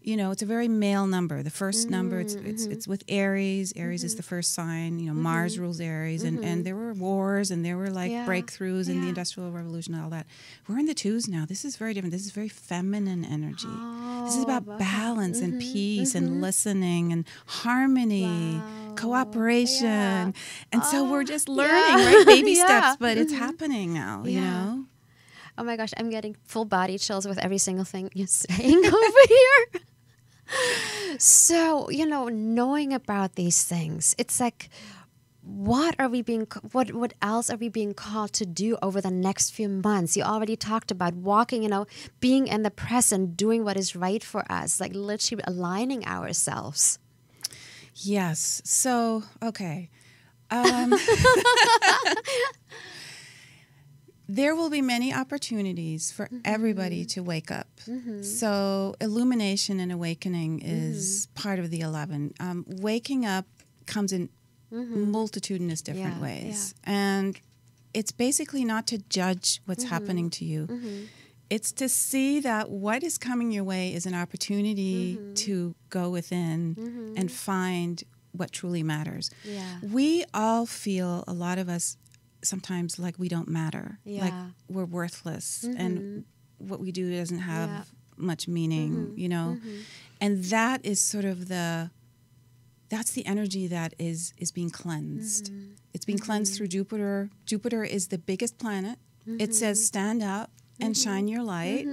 Speaker 3: It's a very male number. The first number, it's with Aries. Aries is the first sign. Mars rules Aries, and there were wars, and there were breakthroughs in the Industrial Revolution and all that. We're in the 2s now. This is very different. This is very feminine energy. This is about balance and peace and listening and harmony, cooperation. And so we're just learning, right? Baby steps, but it's happening now,
Speaker 2: Oh my gosh, I'm getting full body chills with every single thing you're saying over here. So, knowing about these things, it's like, what else are we being called to do over the next few months? You already talked about walking, being in the present, doing what is right for us, like literally aligning ourselves.
Speaker 3: Yes. So, okay. There will be many opportunities for everybody to wake up. So illumination and awakening is part of the 11. Waking up comes in multitudinous different ways. And it's basically not to judge what's happening to you. It's to see that what is coming your way is an opportunity to go within and find what truly matters.
Speaker 2: Yeah.
Speaker 3: We all feel, a lot of us, sometimes like we don't matter, like we're worthless, and what we do doesn't have much meaning, and that is sort of that's the energy that is being cleansed. It's being cleansed through Jupiter. Jupiter is the biggest planet. It says stand up and shine your light,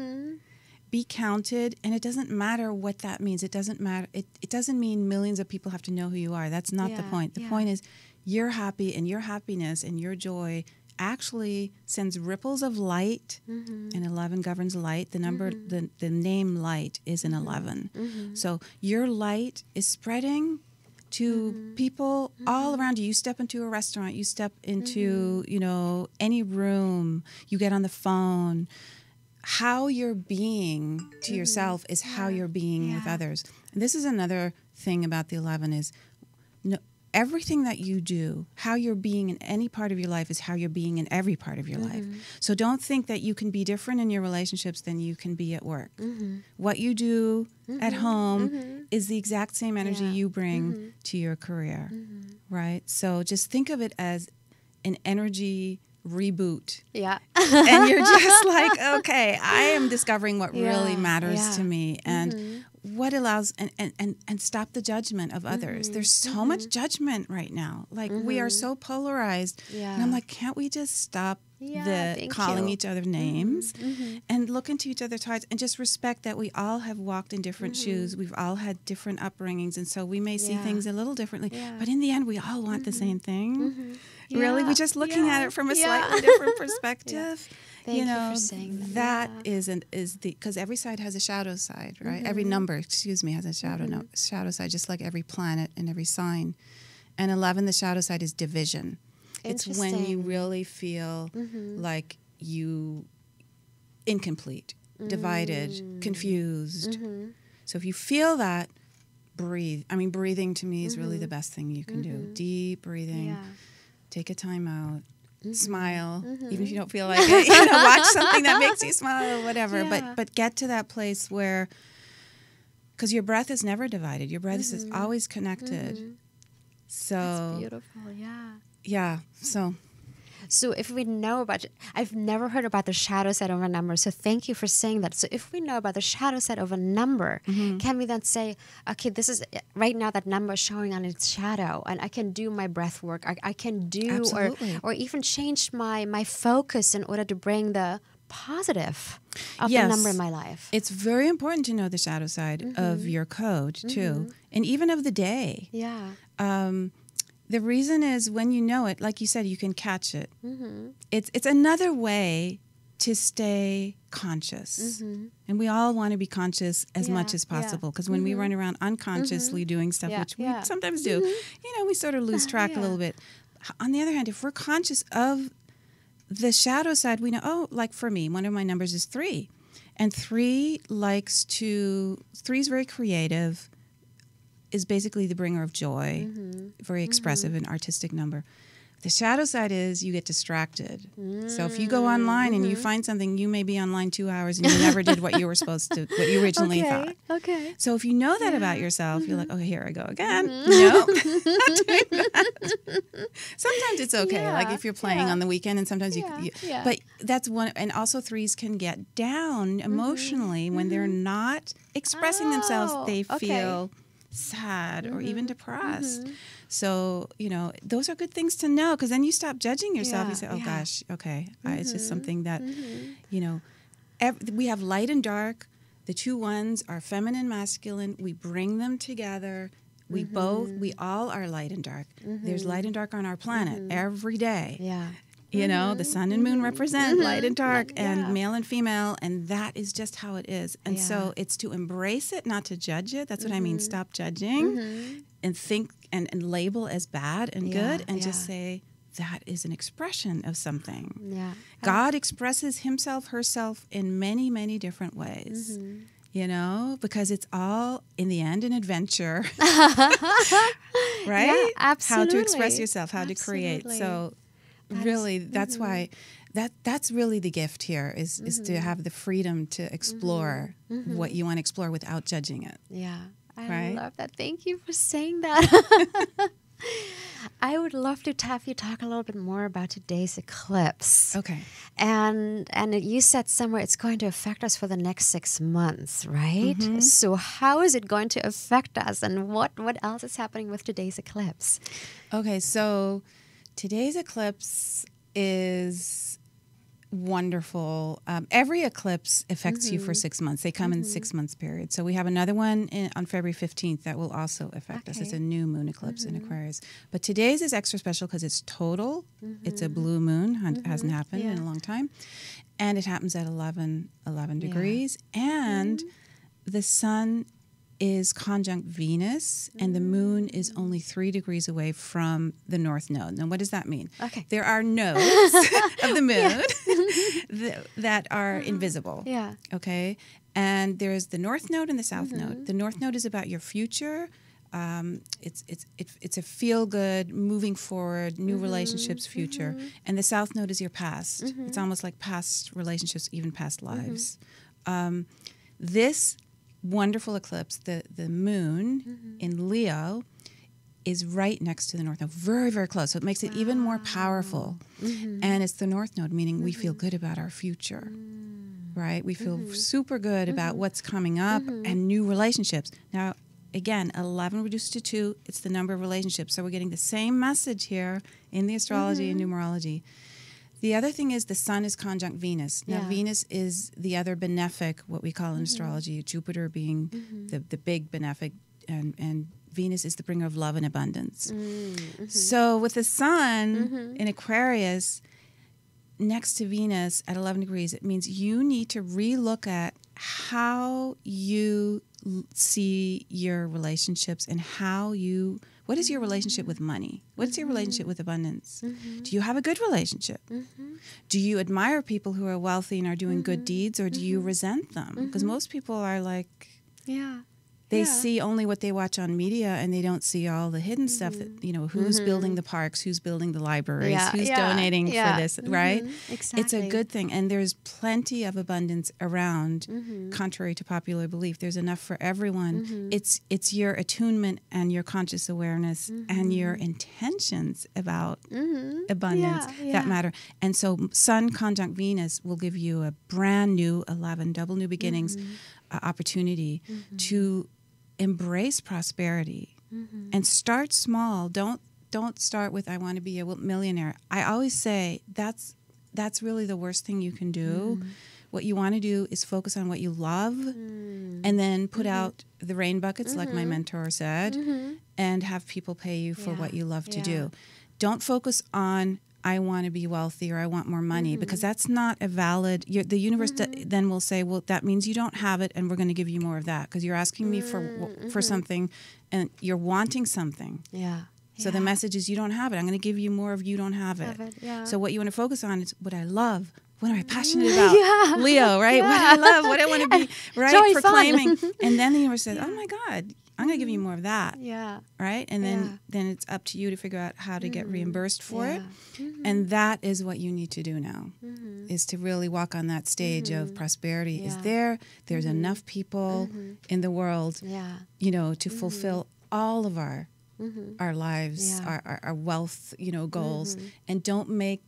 Speaker 3: be counted, and it doesn't matter what that means. It doesn't matter. It doesn't mean millions of people have to know who you are. That's not the point. The point is, you're happy, and your happiness and your joy actually sends ripples of light, and 11 governs light. The number, the name light is an 11. So your light is spreading to people all around you. You step into a restaurant, you step into, any room, you get on the phone. How you're being to yourself is how you're being with others. And this is another thing about the 11 is, everything that you do, how you're being in any part of your life is how you're being in every part of your life. So don't think that you can be different in your relationships than you can be at work. What you do at home is the exact same energy you bring to your career, right? So just think of it as an energy reboot.
Speaker 2: Yeah.
Speaker 3: And you're just like, okay, I am discovering what really matters to me. And what allows and stop the judgment of others. There's so much judgment right now. Like we are so polarized.
Speaker 2: Yeah.
Speaker 3: And I'm like, can't we just stop the calling each other names and look into each other's hearts and just respect that we all have walked in different shoes. We've all had different upbringings, and so we may see things a little differently. Yeah. But in the end, we all want the same thing. Really, we're just looking at it from a slightly different perspective.
Speaker 2: Thank you for saying that.
Speaker 3: Is the because every side has a shadow side, right? Every number, has a shadow side, just like every planet and every sign. And 11, the shadow side is division. It's when you really feel like you incomplete, divided, confused. So if you feel that, breathe. I mean, breathing to me is really the best thing you can do. Deep breathing. Yeah. Take a time out. Smile, even if you don't feel like it. Watch something that makes you smile or whatever. Yeah. But get to that place where, because your breath is never divided. Your breath is always connected. So
Speaker 2: that's beautiful. Yeah.
Speaker 3: Yeah.
Speaker 2: So if we know about, I've never heard about the shadow side of a number, so thank you for saying that. So if we know about the shadow side of a number, can we then say, okay, this is, right now that number is showing on its shadow, and I can do my breath work, I can do, or even change my focus in order to bring the positive of the number in my life.
Speaker 3: It's very important to know the shadow side of your code, too, and even of the day.
Speaker 2: Yeah.
Speaker 3: The reason is when you know it, like you said, you can catch it. It's another way to stay conscious. And we all want to be conscious as much as possible, because when we run around unconsciously doing stuff, which we sometimes do, we sort of lose track a little bit. On the other hand, if we're conscious of the shadow side, we know, like for me, one of my numbers is 3. And 3 is very creative, is basically the bringer of joy, very expressive and artistic number. The shadow side is you get distracted. So if you go online and you find something, you may be online 2 hours and you never did what you were supposed to, what you originally thought.
Speaker 2: Okay.
Speaker 3: So if you know that about yourself, you're like, oh, here I go again. No, not doing that. Sometimes it's okay, like if you're playing on the weekend, and sometimes but that's one. And also 3s can get down emotionally when they're not expressing themselves. They feel sad or even depressed. So, those are good things to know, because then you stop judging yourself. You say, oh gosh, okay, it's just something that, we have light and dark. The 2 ones are feminine, masculine. We bring them together. We all are light and dark. There's light and dark on our planet every day. Yeah. The sun and moon represent light and dark, and male and female, and that is just how it is. And so it's to embrace it, not to judge it. That's what I mean. Stop judging and think and label as bad and good, and just say, that is an expression of something. Yeah. God expresses himself, herself in many, many different ways. Because it's all, in the end, an adventure. Right?
Speaker 2: Yeah, absolutely.
Speaker 3: How to express yourself, how to create. So really, that's why that's really the gift here is to have the freedom to explore what you want to explore without judging it.
Speaker 2: Yeah, I love that. Thank you for saying that. I would love to have you talk a little bit more about today's eclipse.
Speaker 3: Okay.
Speaker 2: And you said somewhere it's going to affect us for the next 6 months, right? So how is it going to affect us, and what else is happening with today's eclipse?
Speaker 3: Okay, so today's eclipse is wonderful. Every eclipse affects you for 6 months. They come in 6 months period. So we have another one on February 15th that will also affect us. It's a new moon eclipse in Aquarius. But today's is extra special because it's total. It's a blue moon. Hasn't happened in a long time. And it happens at 11 degrees. And the sun is conjunct Venus, and the moon is only 3 degrees away from the north node. Now, what does that mean? Okay. There are nodes of the moon that are invisible. Yeah. Okay. And there's the north node and the south node. The north node is about your future. It's a feel good, moving forward, new relationships, future. And the south node is your past. It's almost like past relationships, even past lives. This wonderful eclipse, the moon in Leo, is right next to the north node, very, very close. So it makes it even more powerful. And it's the north node, meaning we feel good about our future. right? We feel super good about what's coming up and new relationships. Now, again, 11 reduced to 2, it's the number of relationships. So we're getting the same message here in the astrology and numerology. The other thing is the sun is conjunct Venus. Now, Venus is the other benefic, what we call in astrology, Jupiter being the big benefic, and Venus is the bringer of love and abundance. So with the sun in Aquarius next to Venus at 11 degrees, it means you need to relook at how you see your relationships and what is your relationship with money? What's your relationship with abundance? Do you have a good relationship? Do you admire people who are wealthy and are doing good deeds, or do you resent them? Because most people are like, they see only what they watch on media, and they don't see all the hidden stuff that, who's building the parks, who's building the libraries, who's donating for this, right?
Speaker 2: Exactly.
Speaker 3: It's a good thing. And there's plenty of abundance around, contrary to popular belief. There's enough for everyone. It's your attunement and your conscious awareness and your intentions about abundance that matter. And so Sun conjunct Venus will give you a brand new 11, double new beginnings opportunity to embrace prosperity and start small. Don't start with I want to be a millionaire. I always say that's really the worst thing you can do. What you want to do is focus on what you love and then put out the rain buckets, like my mentor said, and have people pay you for what you love to do. Don't focus on I want to be wealthy or I want more money, because that's not a valid, the universe then will say, well, that means you don't have it and we're going to give you more of that because you're asking me for something and you're wanting something. So the message is you don't have it. I'm going to give you more of you don't have it. So what you want to focus on is what I love. What am I passionate about? Leo, right? What I love, what I want to be, right?
Speaker 2: Joy,
Speaker 3: Proclaiming. And then the universe says, oh my God, I'm going to give you more of that. Right? And then it's up to you to figure out how to get reimbursed for it. And that is what you need to do now, is to really walk on that stage of prosperity. Is there's enough people in the world, to fulfill all of our lives, our wealth, goals. And don't make,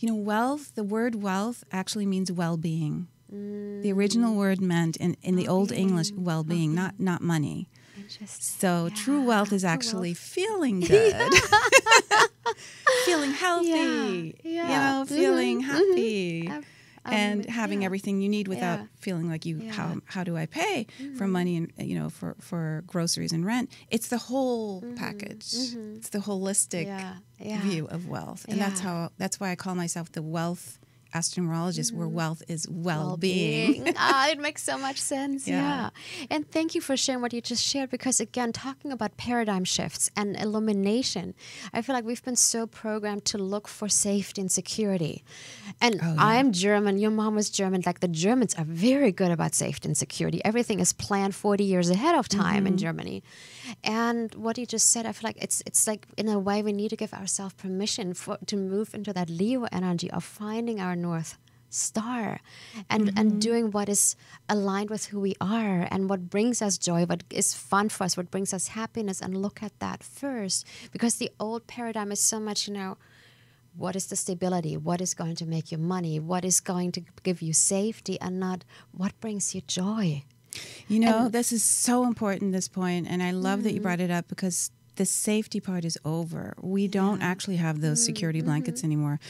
Speaker 3: wealth, the word wealth actually means well-being. The original word meant in the Old English, well-being, not money. So true wealth is actually feeling good, feeling healthy, feeling happy, and having everything you need without feeling like how do I pay for money and for groceries and rent. It's the whole package. It's the holistic view of wealth, and that's why I call myself the wealth Astro-Numerologist, where wealth is well-being.
Speaker 2: It makes so much sense. And thank you for sharing what you just shared, because again, talking about paradigm shifts and illumination, I feel like we've been so programmed to look for safety and security. And I'm German, your mom was German. Like, the Germans are very good about safety and security. Everything is planned 40 years ahead of time in Germany. And what you just said, I feel like it's like, in a way, we need to give ourselves permission to move into that Leo energy of finding our North Star and doing what is aligned with who we are and what brings us joy, what is fun for us, what brings us happiness, and look at that first. Because the old paradigm is so much, what is the stability, what is going to make you money, what is going to give you safety, and not what brings you joy.
Speaker 3: This is so important, this point, and I love that you brought it up, because the safety part is over. We don't actually have those security blankets anymore.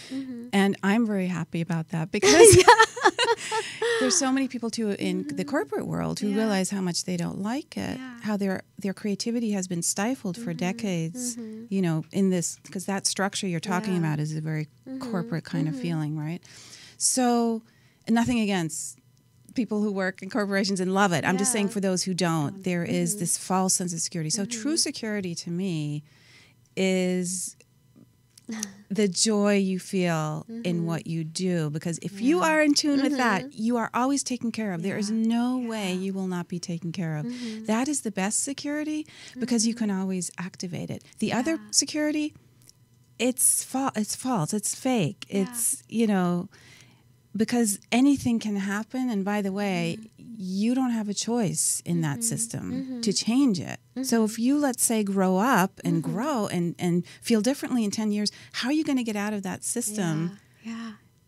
Speaker 3: And I'm very happy about that, because there's so many people too in the corporate world who realize how much they don't like it, how their creativity has been stifled for decades, in this, because that structure you're talking about is a very corporate kind of feeling, right? So, nothing against people who work in corporations and love it. I'm just saying, for those who don't, there is this false sense of security. So true security to me is the joy you feel in what you do, because if you are in tune with that, you are always taken care of. There is no way you will not be taken care of. That is the best security, because you can always activate it. The other security, it's false, it's fake. It's, because anything can happen, and by the way, you don't have a choice in that system to change it. So if you, let's say, grow up and grow and feel differently in 10 years, how are you going to get out of that system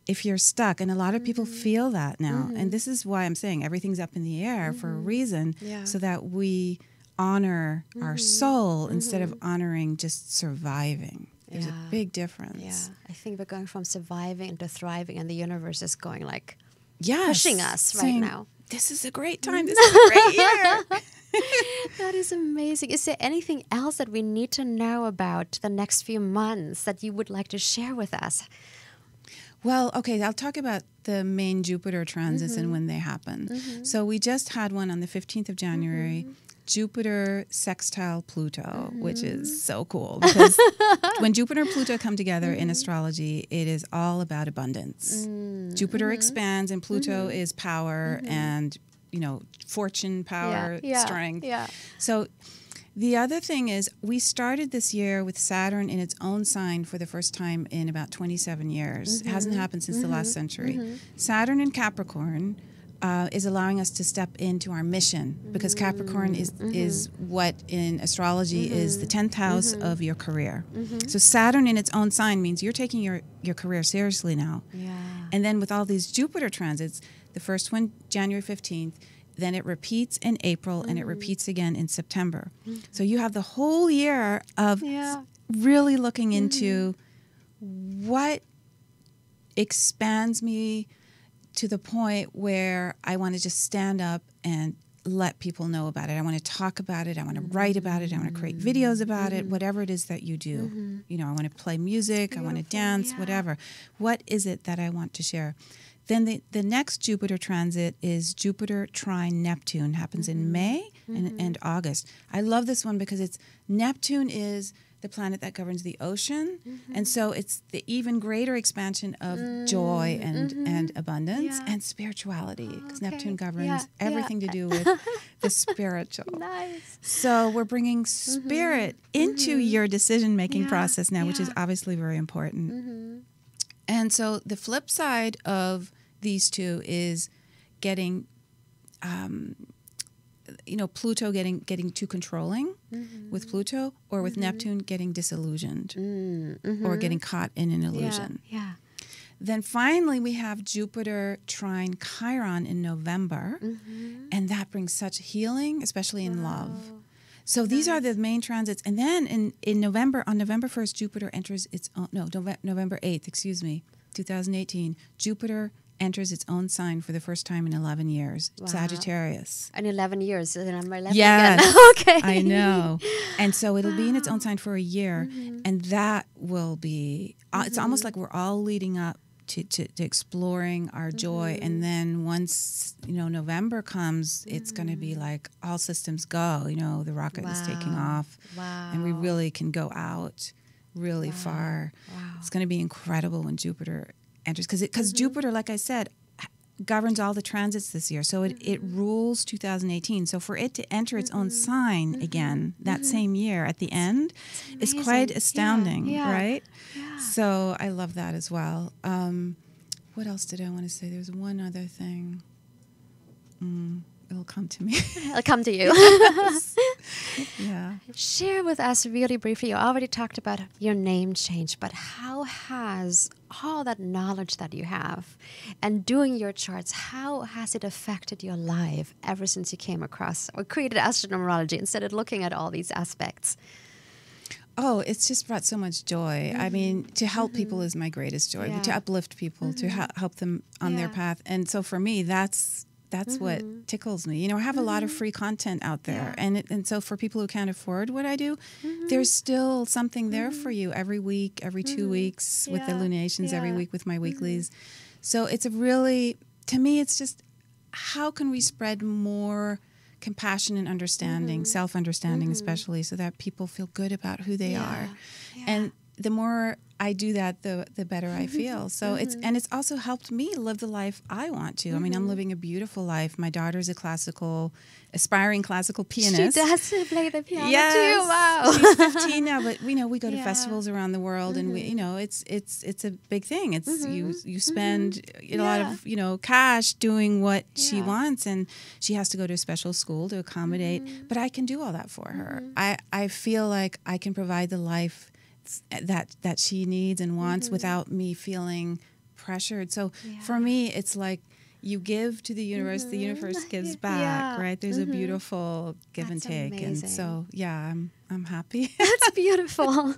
Speaker 3: if you're stuck, and a lot of people feel that now, and this is why I'm saying everything's up in the air for a reason, so that we honor our soul instead of honoring just surviving. There's a big difference.
Speaker 2: Yeah, I think we're going from surviving into thriving, and the universe is going like
Speaker 3: Yes,
Speaker 2: pushing us right now.
Speaker 3: This is a great time. This is a great year.
Speaker 2: That is amazing. Is there anything else that we need to know about the next few months that you would like to share with us?
Speaker 3: Well, okay, I'll talk about the main Jupiter transits and when they happen. So we just had one on the 15th of January, Jupiter sextile Pluto, which is so cool because when Jupiter and Pluto come together in astrology, it is all about abundance. Jupiter expands and Pluto is power and, you know, fortune, power, strength.
Speaker 2: Yeah.
Speaker 3: So the other thing is we started this year with Saturn in its own sign for the first time in about 27 years. It hasn't happened since the last century. Saturn in Capricorn is allowing us to step into our mission because Capricorn is what in astrology is the 10th house of your career. So Saturn in its own sign means you're taking your career seriously now.
Speaker 2: Yeah.
Speaker 3: And then with all these Jupiter transits, the first one January 15th, then it repeats in April and it repeats again in September. So you have the whole year of really looking into what expands me to the point where I want to just stand up and let people know about it. I want to talk about it. I want to write about it. I want to create videos about it, whatever it is that you do. You know, I want to play music. I want to dance, whatever. What is it that I want to share? Then the next Jupiter transit is Jupiter trine Neptune, happens in May and August. I love this one because Neptune is the planet that governs the ocean, and so it's the even greater expansion of joy and abundance and spirituality because Neptune governs everything to do with the spiritual.
Speaker 2: Nice.
Speaker 3: So we're bringing spirit into your decision-making process now, which is obviously very important. And so the flip side of these two is getting, Pluto getting too controlling with Pluto, or with Neptune getting disillusioned or getting caught in an illusion.
Speaker 2: Yeah.
Speaker 3: Then finally we have Jupiter trine Chiron in November, and that brings such healing, especially in love. So these are the main transits. And then in November, on November 1st, Jupiter enters its own, November 8th, 2018, Jupiter enters its own sign for the first time in 11 years, Sagittarius.
Speaker 2: In 11 years, number 11
Speaker 3: yes,
Speaker 2: again. Okay.
Speaker 3: I know. And so it'll be in its own sign for a year, and that will be, it's almost like we're all leading up to exploring our joy, and then once November comes, it's going to be like all systems go. The rocket is taking off, and we really can go out really far. It's going to be incredible when Jupiter enters, because Jupiter, like I said, governs all the transits this year. So it rules 2018. So for it to enter its own sign again that same year at the end is quite astounding, right? Yeah. So I love that as well. What else did I want to say? There's one other thing. It'll come to me.
Speaker 2: It'll come to you.
Speaker 3: Yes. Yeah.
Speaker 2: Share with us really briefly. You already talked about your name change, but how has all that knowledge that you have and doing your charts, how has it affected your life ever since you came across or created Astro-Numerology and started looking at all these aspects?
Speaker 3: Oh, it's just brought so much joy. I mean, to help people is my greatest joy. To uplift people, to help them on their path. And so for me, that's what tickles me. I have a lot of free content out there. And so for people who can't afford what I do, there's still something there for you every week, every 2 weeks with the lunations, every week with my weeklies. So it's to me, it's just, how can we spread more compassion and understanding, self-understanding especially, so that people feel good about who they are. And the more I do that, the better I feel. So it's also helped me live the life I want to. I mean, I'm living a beautiful life. My daughter's aspiring classical pianist.
Speaker 2: She does play the piano
Speaker 3: too.
Speaker 2: Wow.
Speaker 3: She's 15 now, but we go to festivals around the world, and it's a big thing. It's you spend a lot of cash doing what she wants, and she has to go to a special school to accommodate. But I can do all that for her. I feel like I can provide the life that she needs and wants without me feeling pressured. So for me, it's like you give to the universe gives back, right? There's a beautiful give and take. Amazing. And so, I'm happy.
Speaker 2: That's beautiful.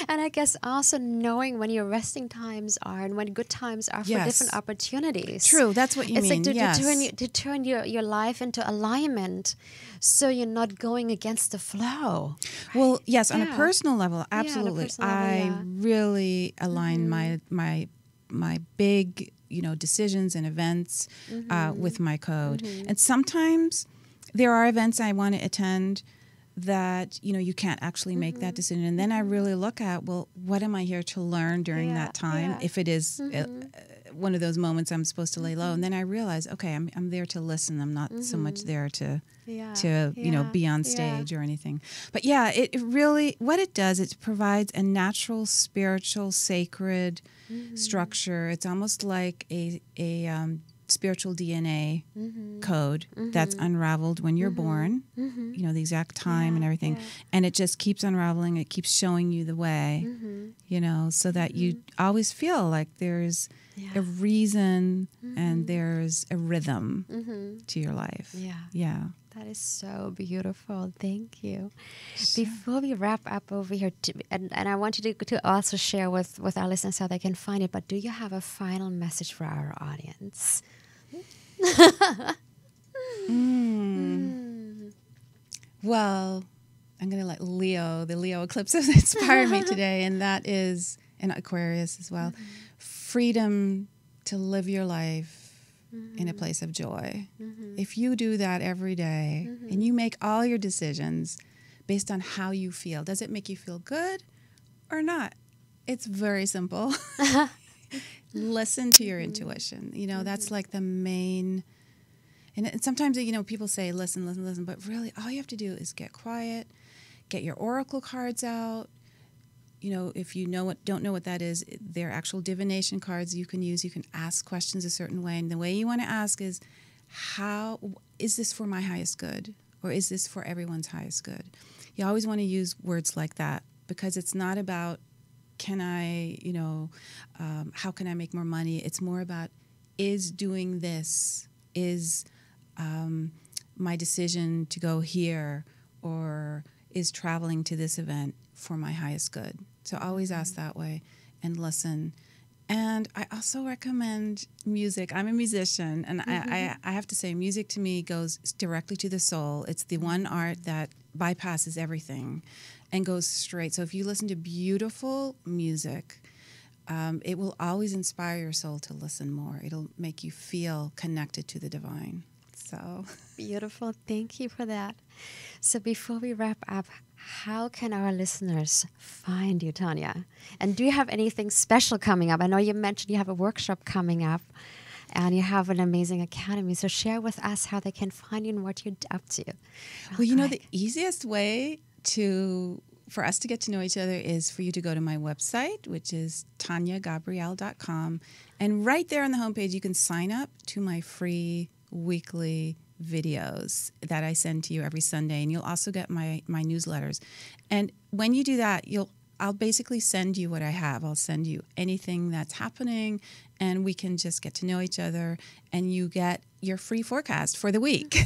Speaker 2: And I guess also knowing when your resting times are and when good times are for different opportunities.
Speaker 3: True, that's what you mean.
Speaker 2: It's like to turn your life into alignment so you're not going against the flow. Right?
Speaker 3: Well, yes, on a personal level, absolutely. I really align my big, decisions and events with my code. And sometimes there are events I want to attend that, you can't actually make that decision. And then I really look at, well, what am I here to learn during that time? If it is one of those moments I'm supposed to lay low. And then I realize, okay, I'm there to listen. I'm not so much there to be on stage or anything. But it really, what it does, it provides a natural, spiritual, sacred structure. It's almost like a spiritual DNA code that's unraveled when you're born, the exact time and everything. And it just keeps unraveling. It keeps showing you the way, so that you always feel like there's a reason and there's a rhythm to your life. Yeah.
Speaker 2: That is so beautiful. Thank you. Sure. Before we wrap up over here, and I want you to also share with our listeners how they can find it, but do you have a final message for our audience?
Speaker 3: Well, I'm going to let the Leo Eclipses inspire me today, and that is, and Aquarius as well, freedom to live your life in a place of joy. If you do that every day and you make all your decisions based on how you feel, does it make you feel good or not? It's very simple. Listen to your intuition. That's like the main. And sometimes, people say, listen, but really all you have to do is get quiet, get your oracle cards out. If you don't know what that is, they're actual divination cards you can use. You can ask questions a certain way. And the way you want to ask is, how is this for my highest good? Or is this for everyone's highest good? You always want to use words like that, because it's not about, can I, how can I make more money? It's more about, is doing this, is my decision to go here, or is traveling to this event for my highest good? So always ask that way and listen. And I also recommend music. I'm a musician, and I have to say, music to me goes directly to the soul. It's the one art that bypasses everything and goes straight. So if you listen to beautiful music, it will always inspire your soul to listen more. It'll make you feel connected to the divine. So
Speaker 2: beautiful. Thank you for that. So before we wrap up, how can our listeners find you, Tania? And do you have anything special coming up? I know you mentioned you have a workshop coming up and you have an amazing academy. So share with us how they can find you and what you're up to.
Speaker 3: Well, the easiest way for us to get to know each other is for you to go to my website, which is taniagabrielle.com. And right there on the homepage, you can sign up to my free weekly videos that I send to you every Sunday, and you'll also get my newsletters. And when you do that, I'll basically send you what I have. I'll send you anything that's happening, and we can just get to know each other, and you get your free forecast for the week.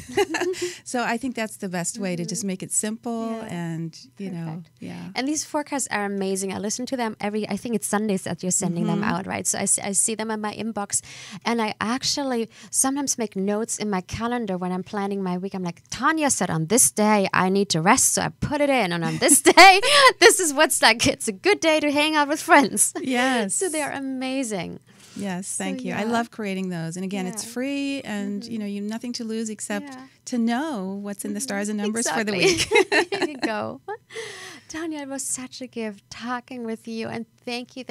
Speaker 3: So I think that's the best way to just make it simple and,
Speaker 2: And these forecasts are amazing. I listen to them I think it's Sundays that you're sending them out, right? So I see them in my inbox, and I actually sometimes make notes in my calendar when I'm planning my week. I'm like, Tania said on this day I need to rest, so I put it in. And on this day, this is what's like, it's a good day to hang out with friends.
Speaker 3: Yes.
Speaker 2: So they're amazing.
Speaker 3: Yes, thank you. I love creating those. And again, it's free, and you have nothing to lose except to know what's in the stars and numbers for the week.
Speaker 2: There you go. Tania, it was such a gift talking with you, and thank you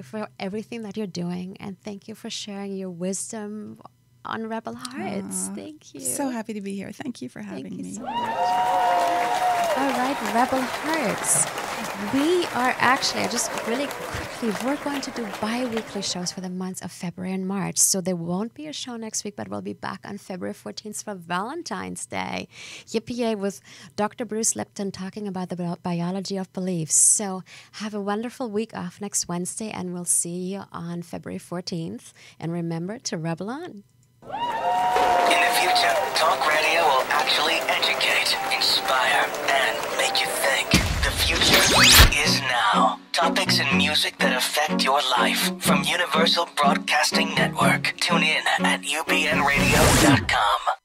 Speaker 2: for everything that you're doing, and thank you for sharing your wisdom on Rebel Hearts. Thank you.
Speaker 3: So happy to be here. Thank you for having me.
Speaker 2: Thank you so much. All right, Rebel Hearts. We are actually, just really quickly, we're going to do bi-weekly shows for the months of February and March. So there won't be a show next week, but we'll be back on February 14th for Valentine's Day. Yippee with Dr. Bruce Lipton talking about the biology of beliefs. So have a wonderful week off next Wednesday, and we'll see you on February 14th. And remember to rebel on.
Speaker 1: In the future, talk radio will actually educate, inspire, and make you think. The future is now. Topics and music that affect your life from Universal Broadcasting Network. Tune in at ubnradio.com.